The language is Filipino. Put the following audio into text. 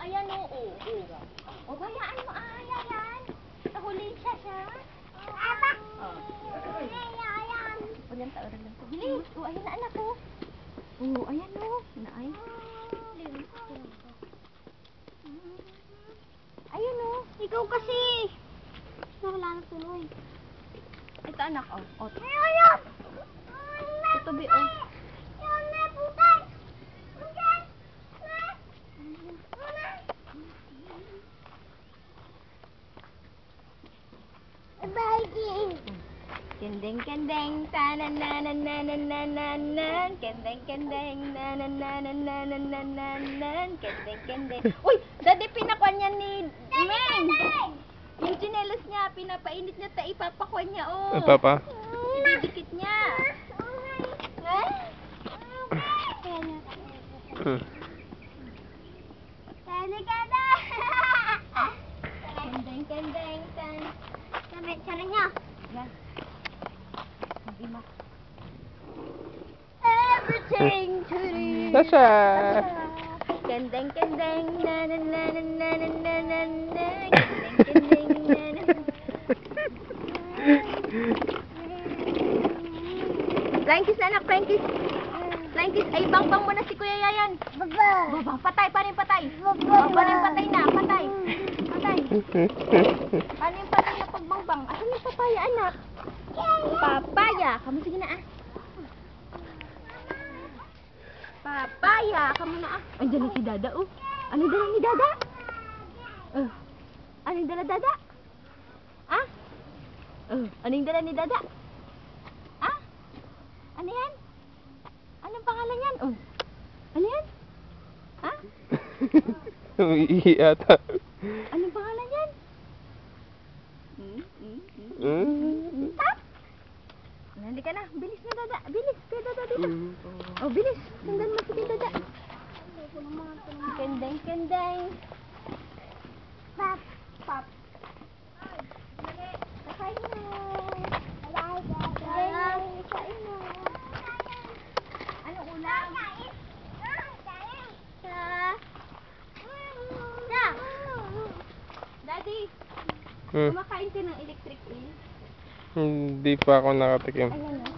ayan o. O, bayaan mo, yan. Nahuli siya. Aba. Ayan. Walang taoran lang to. Bilis. O, ayan na anak ko. O, ayan o. Naay. Ayun o. Ikaw kasi. Wala na tuloy. Ito anak o. O, Ayan. tutubi o. Kendeng kendeng tanananananananan kendeng kendeng nanananananananan kendeng kendeng. Uy, dati pinakuan niya ni Meng. Yung tsinelas niya, pinapainit niya, ipapakuan niya oh. Papa. Ididikit niya. Kendeng kendeng tan. Cara niya. Yan. Everything to you. Nasa. Kendeng kendeng nananananananan kendeng kendeng Flying kiss na anak, flying kiss. Flying kiss. Ay, bang-bang mo na si Kuya Yayan. Baba, patay, paano yung patay? Paano yung patay na? Patay. Paano yung patay na pagbang-bang? Asan yung papaya, anak? Papaya. Kamu sige na ah. Papaya. Kamu na ah. Andiyan na si Dada oh. Ano yung dala ni Dada? Ano yung dala Dada? Ah? Ano yung dala ni Dada? Ah? Ano yan? Anong pangalan yan? Oh. Ano yan? Ha? Umiihi ata. Anong pangalan yan? Tap! Nandi ka na. Bilis na Dada. Bilis. Kaya Dada dito. Oh, bilis. Sundan mo si Dada. Kendeng, kendeng. Pap. Pop. Kakain mo. Kain mo. Anong ulam? Daddy, kumakain ka ng electric eel? Hindi pa ako nakatikim. Ayan o.